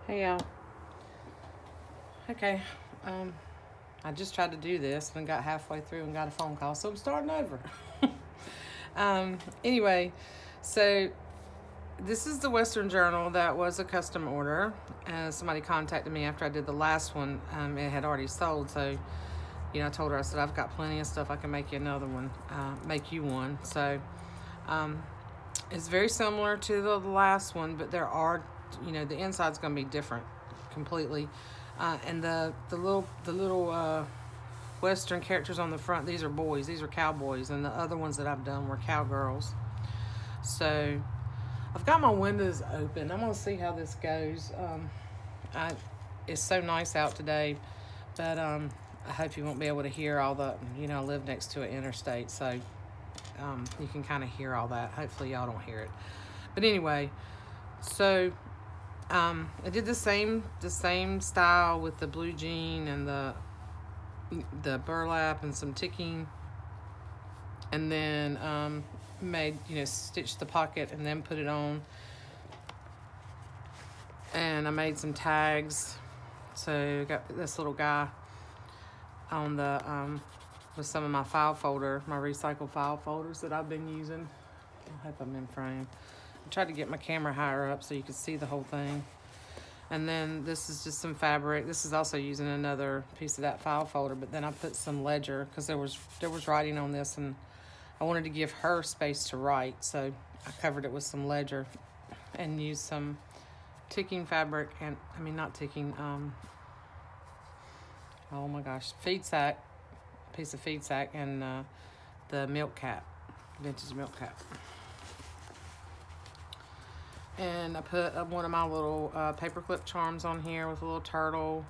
Hey y'all. Okay, I just tried to do this and got halfway through and got a phone call, so I'm starting over. Anyway, so this is the Western Journal that was a custom order. Somebody contacted me after I did the last one. It had already sold, so I told her, I said, I've got plenty of stuff. I can make you another one, make you one. So it's very similar to the last one, but there are, the inside's going to be different completely. And the little Western characters on the front, these are boys. These are cowboys. And the other ones that I've done were cowgirls. So I've got my windows open. I'm going to see how this goes. It's so nice out today, but I hope you won't be able to hear all the, I live next to an interstate, so you can kind of hear all that. Hopefully y'all don't hear it. But anyway, so I did the same style with the blue jean and the burlap and some ticking, and then stitched the pocket and then put it on. And I made some tags. So I got this little guy on the with some of my file folder, my recycled file folders that I've been using. I hope I'm in frame. I tried to get my camera higher up so you could see the whole thing. And then this is just some fabric. This is also using another piece of that file folder, but then I put some ledger because there was writing on this, and I wanted to give her space to write, so I covered it with some ledger and used some ticking fabric, and not ticking, oh my gosh, feed sack, piece of feed sack, and the milk cap, vintage milk cap. And I put one of my little paperclip charms on here with a little turtle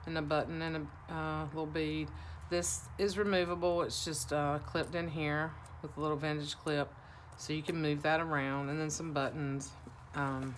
and a button and a little bead. This is removable. It's just clipped in here with a little vintage clip, so you can move that around, and then some buttons. And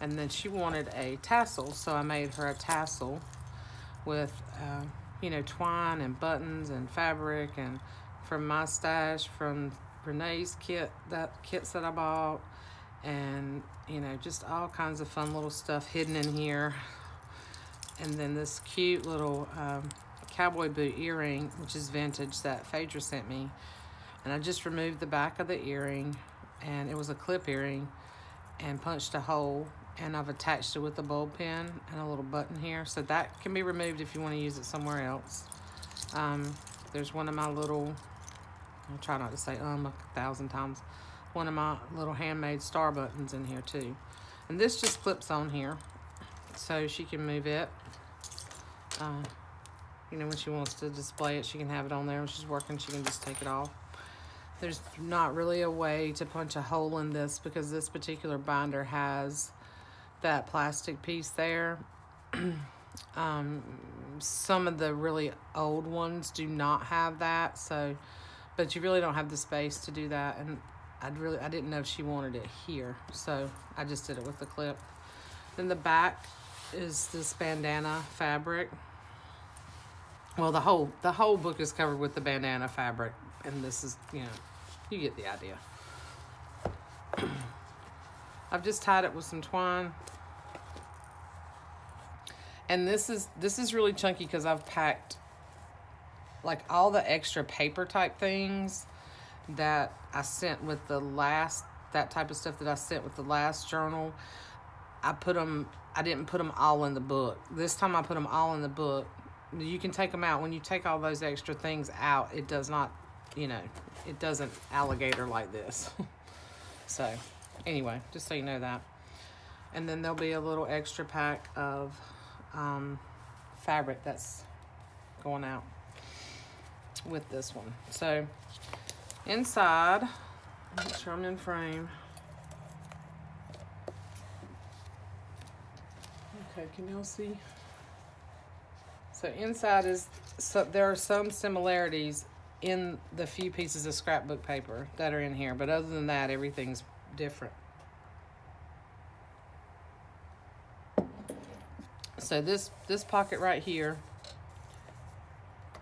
then she wanted a tassel, so I made her a tassel with, twine and buttons and fabric, and from my stash, from Renee's kits that I bought, and, just all kinds of fun little stuff hidden in here. And then this cute little cowboy boot earring, which is vintage, that Phaedra sent me. And I just removed the back of the earring, and it was a clip earring, and punched a hole, and I've attached it with a bulb pin and a little button here, so that can be removed if you want to use it somewhere else. There's one of my little, I'll try not to say a 1,000 times, one of my little handmade star buttons in here too. And this just clips on here, so she can move it. When she wants to display it, she can have it on there. When she's working, she can just take it off. There's not really a way to punch a hole in this because this particular binder has that plastic piece there. Some of the really old ones do not have that, but you really don't have the space to do that, and I didn't know if she wanted it here, so I just did it with the clip. Then the back is this bandana fabric. Well, the whole book is covered with the bandana fabric, and this is, you get the idea. I've just tied it with some twine. And this is really chunky because I've packed like all the extra paper type things that I sent with that type of stuff that I sent with the last journal. I didn't put them all in the book. This time I put them all in the book. You can take them out. When you take all those extra things out, it does not, it doesn't alligator like this. So anyway, just so you know that. And then there'll be a little extra pack of fabric that's going out with this one. So inside, make sure I'm in frame. Okay, can y'all see? So inside there are some similarities in the few pieces of scrapbook paper that are in here, but other than that, everything's different. So this pocket right here,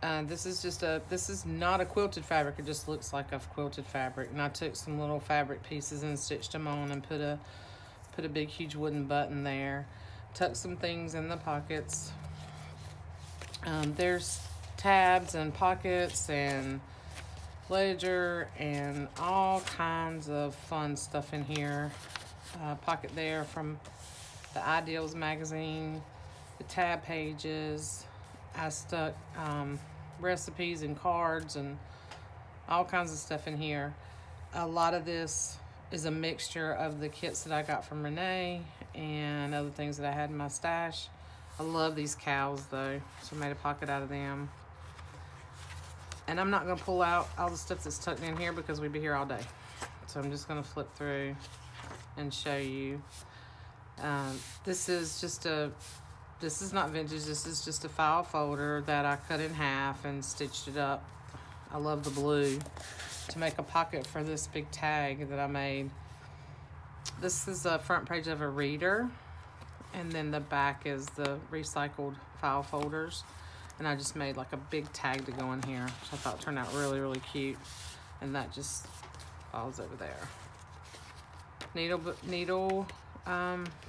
this is not a quilted fabric. It just looks like a quilted fabric. And I took some little fabric pieces and stitched them on and put a big huge wooden button there. tuck some things in the pockets. There's tabs and pockets and ledger and all kinds of fun stuff in here. Pocket there from the Ideals magazine, the tab pages. I stuck recipes and cards and all kinds of stuff in here. A lot of this is a mixture of the kits that I got from Renee and other things that I had in my stash. I love these cows though, so I made a pocket out of them. And I'm not going to pull out all the stuff that's tucked in here because we'd be here all day. So I'm just going to flip through and show you. This is not vintage, this is just a file folder that I cut in half and stitched it up. I love the blue to make a pocket for this big tag that I made. This is the front page of a reader, and then the back is the recycled file folders. And I just made like a big tag to go in here, which I thought turned out really, really cute. And that just falls over there. Needle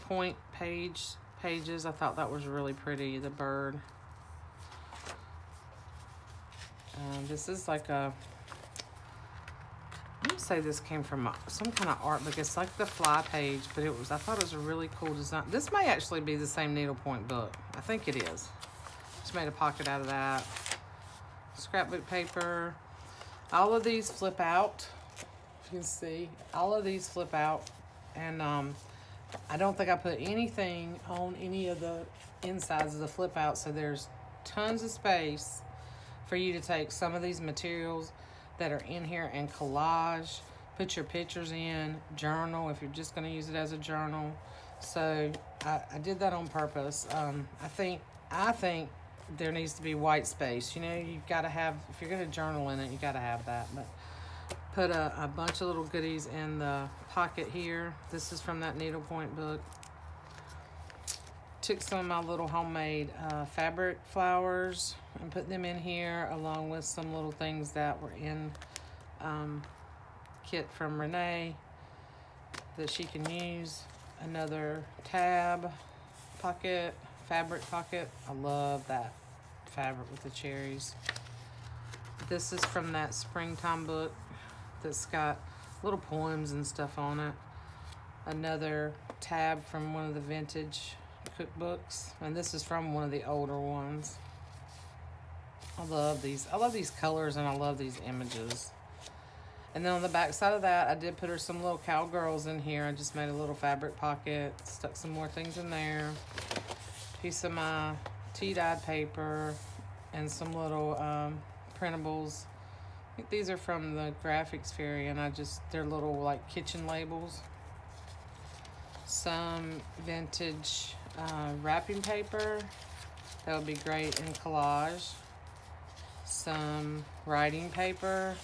point pages. I thought that was really pretty, the bird. This is like a, I'm gonna say this came from some kind of art book. It's like the fly page, but I thought it was a really cool design. This may actually be the same needlepoint book. I think it is. Just made a pocket out of that. Scrapbook paper. All of these flip out. You can see, all of these flip out. And I don't think I put anything on any of the insides of the flip out, so there's tons of space for you to take some of these materials that are in here and collage, put your pictures in, journal if you're just going to use it as a journal. So I did that on purpose. I think there needs to be white space. You know, you've got to have, if you're going to journal in it, you got to have that. But put a bunch of little goodies in the pocket here. This is from that needlepoint book. Took some of my little homemade fabric flowers and put them in here, along with some little things that were in kit from Renee that she can use. Another tab pocket, fabric pocket. I love that fabric with the cherries. This is from that springtime book that's got little poems and stuff on it. Another tab from one of the vintage cookbooks, and this is from one of the older ones. I love these colors, and I love these images. And then on the back side of that, I did put her some little cowgirls in here. I just made a little fabric pocket, stuck some more things in there. Piece of my tea-dyed paper and some little printables. I think these are from the graphics fairy, and they're little like kitchen labels. Some vintage wrapping paper that would be great in collage. Some writing paper.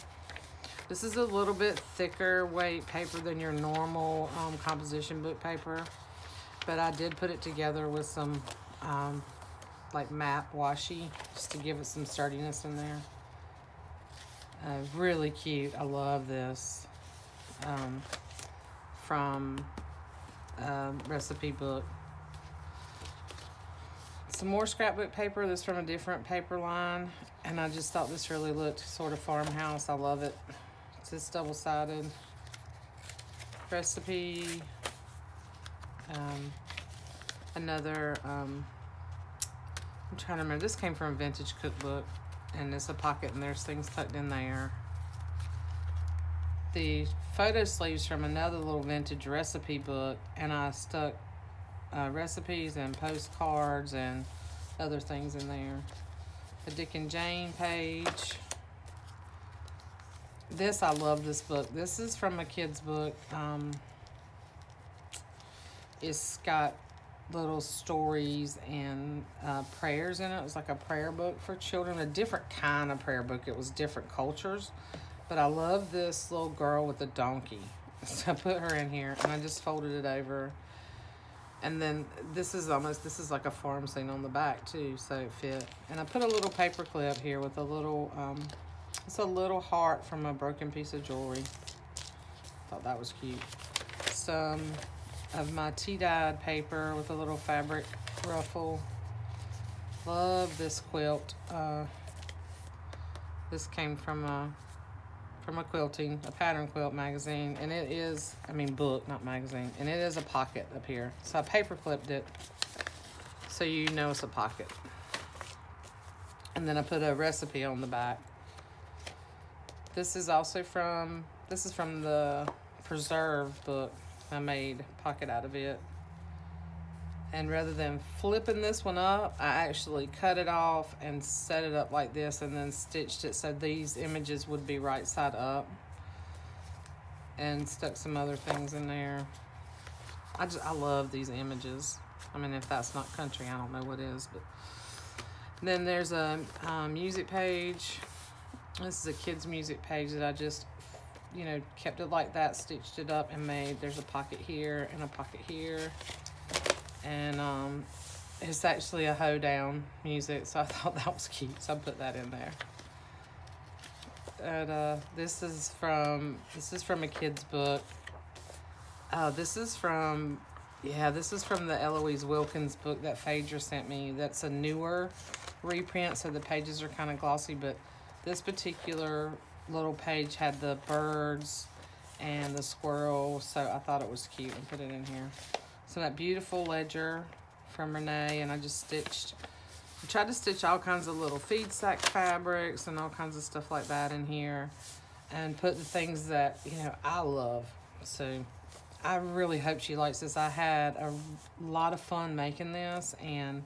This is a little bit thicker weight paper than your normal composition book paper, but I did put it together with some like matte washi just to give it some sturdiness in there. Really cute. I love this from recipe book. Some more scrapbook paper. This from a different paper line, and I just thought this really looked sort of farmhouse. I love it. It's just double-sided. Recipe. Another I'm trying to remember, this came from a vintage cookbook, and it's a pocket and there's things tucked in there. The photo sleeves from another little vintage recipe book, and I stuck recipes and postcards and other things in there. The Dick and Jane page. I love this book. This is from a kid's book. It's got little stories and prayers in it. It was like a prayer book for children, a different kind of prayer book. It was different cultures. But I love this little girl with a donkey. So I put her in here, and I just folded it over. And then this is like a farm scene on the back too, so it fit. And I put a little paper clip here with a little, it's a little heart from a broken piece of jewelry. Thought that was cute. Some of my tea-dyed paper with a little fabric ruffle. Love this quilt. This came from a pattern quilt magazine, and it is, book, not magazine, and it is a pocket up here. So I paper clipped it, so you know it's a pocket. And then I put a recipe on the back. This is from the Preserve book. I made a pocket out of it. And rather than flipping this one up, I actually cut it off and set it up like this and then stitched it so these images would be right side up. And stuck some other things in there. I love these images. If that's not country, I don't know what is. But then there's a music page. This is a kid's music page that I just, kept it like that, stitched it up and made. There's a pocket here and a pocket here. And it's actually a hoedown music, so I thought that was cute, so I put that in there. And this is from a kid's book. This is from the Eloise Wilkins book that Phaedra sent me. That's a newer reprint, so the pages are kind of glossy, but this particular little page had the birds and the squirrel, so I thought it was cute and put it in here. So that beautiful ledger from Renee, and I tried to stitch all kinds of little feed sack fabrics and all kinds of stuff like that in here, and put the things that, I love. So I really hope she likes this. I had a lot of fun making this, and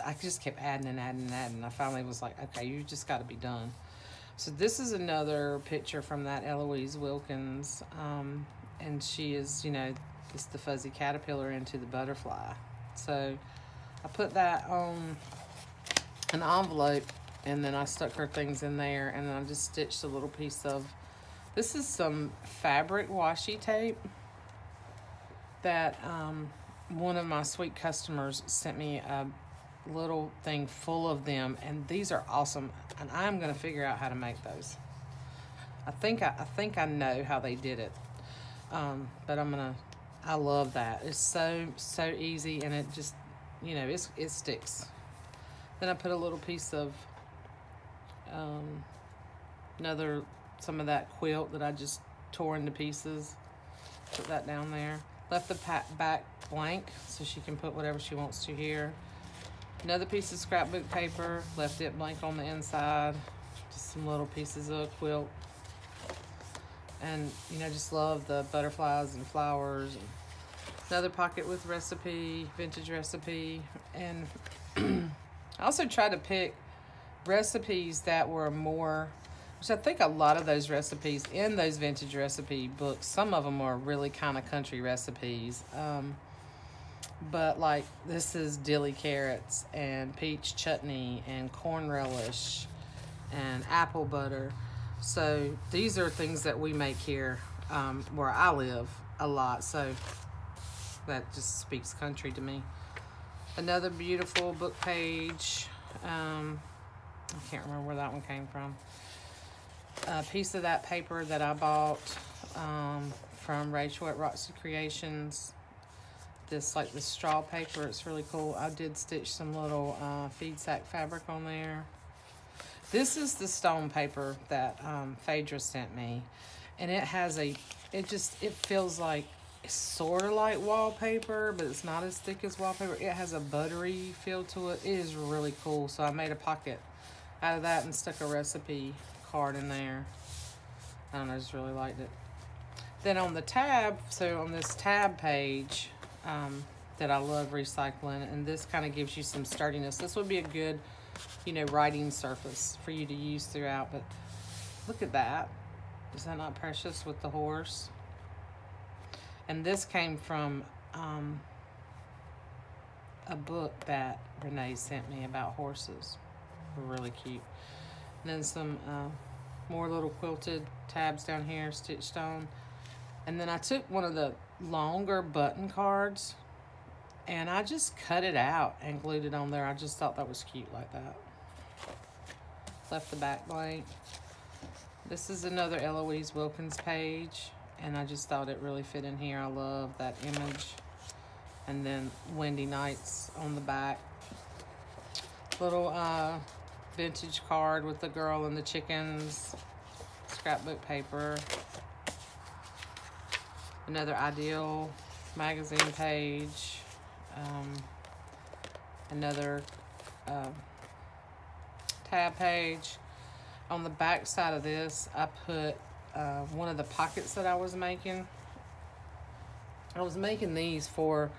I just kept adding and adding and adding. I finally was like, okay, you just got to be done. So this is another picture from that Eloise Wilkins, and she is, it's the fuzzy caterpillar into the butterfly. So I put that on an envelope, and then I stuck her things in there, and then I just stitched a little piece of, this is some fabric washi tape that one of my sweet customers sent me a little thing full of them, and these are awesome, and I'm gonna figure out how to make those. I think I know how they did it, but I love that. It's so easy, and it just, it sticks. Then I put a little piece of some of that quilt that I just tore into pieces. Put that down there. Left the back blank so she can put whatever she wants to here. Another piece of scrapbook paper, left it blank on the inside. Just some little pieces of quilt. And, just love the butterflies and flowers. And another pocket with recipe, vintage recipe. And I also tried to pick recipes that were more, which I think a lot of those recipes in those vintage recipe books, some of them are really kind of country recipes. But like this is dilly carrots and peach chutney and corn relish and apple butter. So these are things that we make here where I live a lot. So that just speaks country to me. Another beautiful book page. I can't remember where that one came from. A piece of that paper that I bought from Rachel at Roxy Creations. This straw paper, it's really cool. I did stitch some little feed sack fabric on there. This is the stone paper that Phaedra sent me, and it has it feels like, it's sort of like wallpaper, but it's not as thick as wallpaper. It has a buttery feel to it. It is really cool. So I made a pocket out of that and stuck a recipe card in there. I don't know, I just really liked it. Then on the tab, so on this tab page, that I love recycling, and this kind of gives you some sturdiness. This would be a good, writing surface for you to use throughout, but look at that. Is that not precious with the horse? And this came from a book that Renee sent me about horses. They're really cute. And then some more little quilted tabs down here stitched on. And then I took one of the longer button cards and I just cut it out and glued it on there. I just thought that was cute like that. Left the back blank. This is another Eloise Wilkins page. and I just thought it really fit in here. I love that image. And then windy nights on the back. Little vintage card with the girl and the chickens. Scrapbook paper. Another Ideal magazine page. Another tab page. On the back side of this, I put one of the pockets that I was making. I was making these for,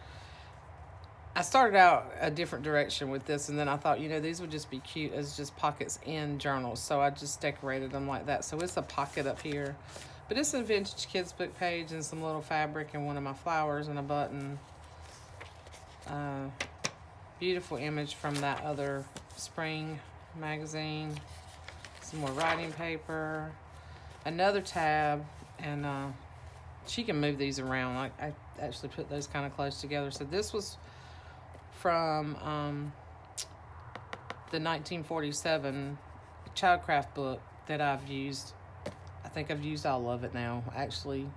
I started out a different direction with this, and then I thought, you know, these would just be cute as just pockets in journals, so I just decorated them like that. So it's a pocket up here, but it's a vintage kids book page and some little fabric and one of my flowers and a button. Beautiful image from that other spring magazine. Some more writing paper, another tab, and she can move these around. I actually put those kind of close together. So this was from the 1947 Childcraft book that I've used. I think I've used all of it now. Actually,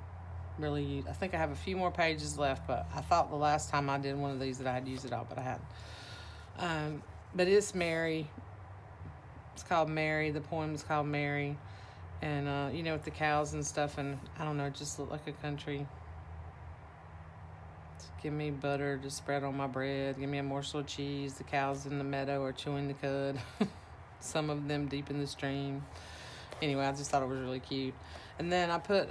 really, I think I have a few more pages left, but I thought the last time I did one of these that I had used it all, but I hadn't. But it's Mary. It's called Mary. The poem is called Mary. And, you know, with the cows and stuff, and I don't know, it just looked like a country. Give me butter to spread on my bread. Give me a morsel of cheese. The cows in the meadow are chewing the cud. Some of them deep in the stream. Anyway, I just thought it was really cute. And then I put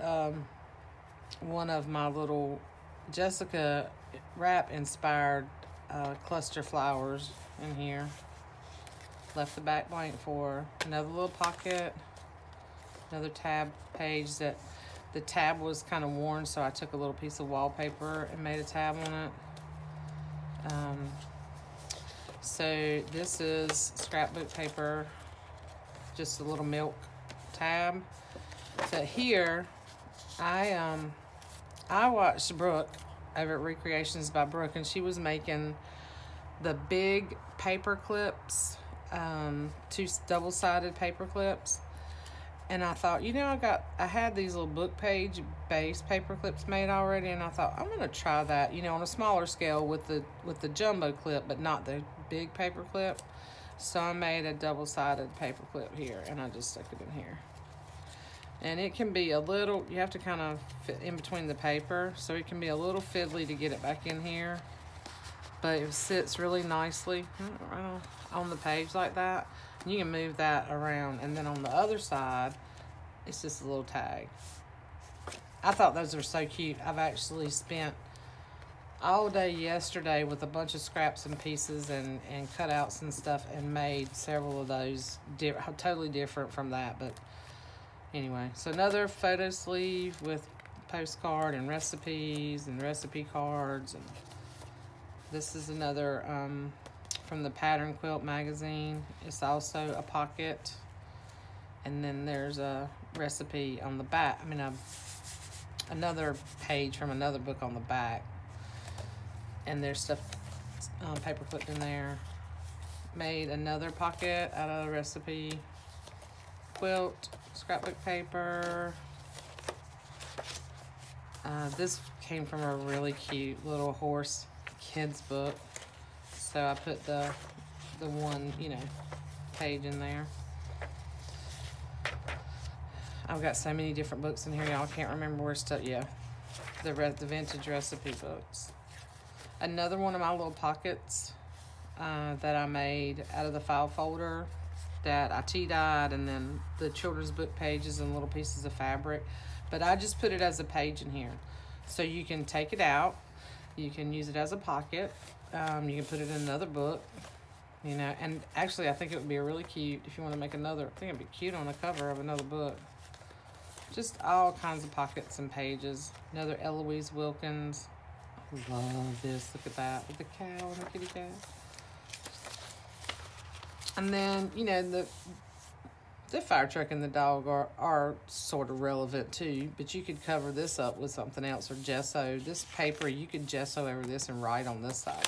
one of my little Jessica wrap inspired cluster flowers in here. Left the back blank for another little pocket, another tab page that the tab was kind of worn, so I took a little piece of wallpaper and made a tab on it. So this is scrapbook paper, just a little milk tab. But here, I watched Brooke over at Recreations by Brooke, and she was making the big paper clips. Two double-sided paper clips, and I thought, you know, I had these little book page base paper clips made already, and I thought I'm gonna try that, you know, on a smaller scale with the jumbo clip, but not the big paper clip. So I made a double-sided paper clip here, and I just stuck it in here. And it can be a little, you have to kind of fit in between the paper, so it can be a little fiddly to get it back in here, but it sits really nicely on the page like that. And you can move that around, and then on the other side, it's just a little tag. I thought those were so cute. I've actually spent all day yesterday with a bunch of scraps and pieces and cutouts and stuff, and made several of those totally different from that. But anyway, so another photo sleeve with postcard and recipes and recipe cards. And this is another from the Pattern Quilt magazine. It's also a pocket, and then there's a recipe on the back. I mean, another page from another book on the back, and there's stuff paper clipped in there. Made another pocket out of a recipe quilt, scrapbook paper. This came from a really cute little horse kids book. So I put the one, you know, page in there. I've got so many different books in here, y'all. I can't remember where stuff. Yeah, the vintage recipe books. Another one of my little pockets that I made out of the file folder that I tea-dyed, and then the children's book pages and little pieces of fabric. But I just put it as a page in here, so you can take it out. You can use it as a pocket. You can put it in another book, you know, and actually I think it would be really cute if you want to make another. I think it'd be cute on the cover of another book. Just all kinds of pockets and pages. Another Eloise Wilkins. I love this. Look at that with the cow and the kitty cat. And then, you know, the fire truck and the dog are sort of relevant too, but you could cover this up with something else or gesso. This paper, you could gesso over this and write on this side.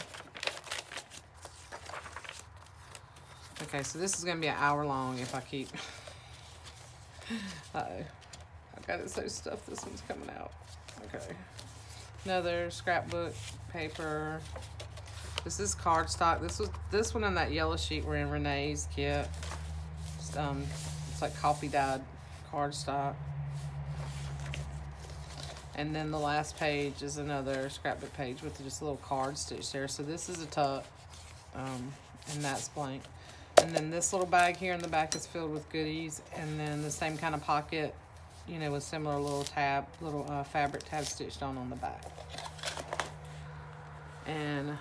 Okay, so this is going to be an hour long if I keep... Uh-oh. I got it so stuffed. This one's coming out. Okay. Another scrapbook paper. This is cardstock. This one and that yellow sheet were in Renee's kit. Just, it's like coffee dyed cardstock. And then the last page is another scrapbook page with just a little card stitch there. So this is a tuck, and that's blank. And then this little bag here in the back is filled with goodies. And then the same kind of pocket, you know, with similar little fabric tab stitched on the back. And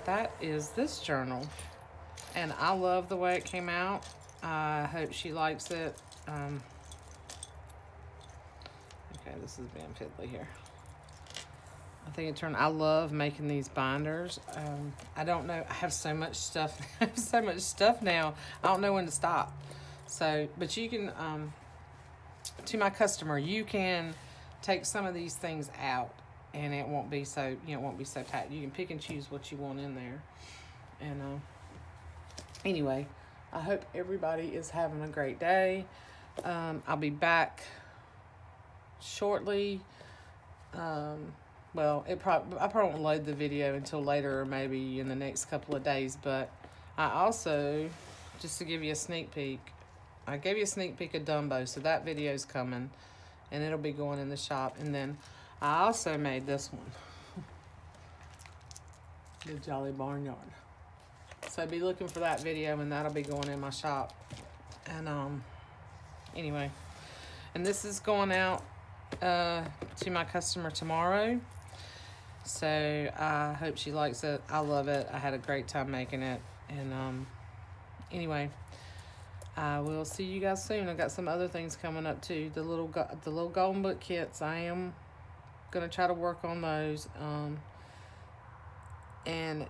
that is this journal. And I love the way it came out. I hope she likes it. Okay, this is being fiddly here. I think it turned. I love making these binders. I don't know. I have so much stuff. I have so much stuff now. I don't know when to stop. So, but you can, to my customer, you can take some of these things out, and it won't be so, you know, it won't be so packed. You can pick and choose what you want in there. And anyway, I hope everybody is having a great day. I'll be back shortly. Well, I probably won't load the video until later, or maybe in the next couple of days. But I also, just to give you a sneak peek, I gave you a sneak peek of Dumbo, so that video's coming, and it'll be going in the shop. And then I also made this one, the Jolly Barnyard. So be looking for that video, and that'll be going in my shop. And anyway, and this is going out to my customer tomorrow. So I hope she likes it. I love it. I had a great time making it. And anyway, I will see you guys soon. I got some other things coming up too. The little golden book kits. I am gonna try to work on those. And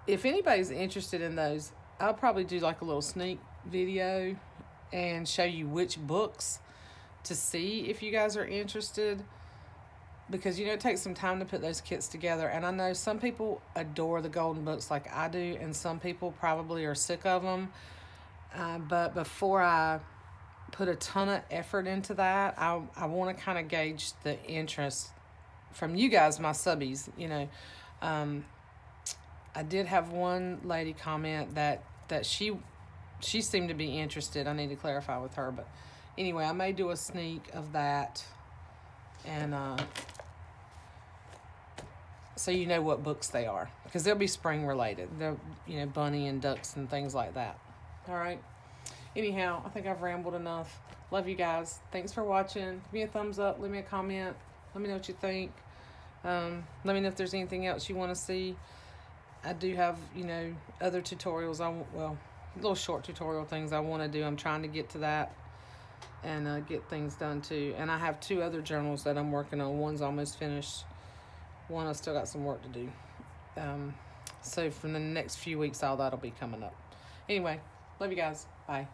if anybody's interested in those, I'll probably do like a little sneak video and show you which books to see if you guys are interested, because you know it takes some time to put those kits together. And I know some people adore the golden books like I do, and some people probably are sick of them. But before I put a ton of effort into that, I want to kind of gauge the interest from you guys, my subbies. You know, I did have one lady comment that she seemed to be interested. I need to clarify with her, but anyway, I may do a sneak of that, and so you know what books they are, because they'll be spring related. They're, you know, bunny and ducks and things like that. All right. Anyhow, I think I've rambled enough. Love you guys. Thanks for watching. Give me a thumbs up. Leave me a comment. Let me know what you think. Let me know if there's anything else you want to see. I do have, you know, other tutorials. Well, little short tutorial things I want to do. I'm trying to get to that and get things done too. And I have 2 other journals that I'm working on. One's almost finished. One I still got some work to do. So for the next few weeks, all that'll be coming up. Anyway, love you guys. Bye.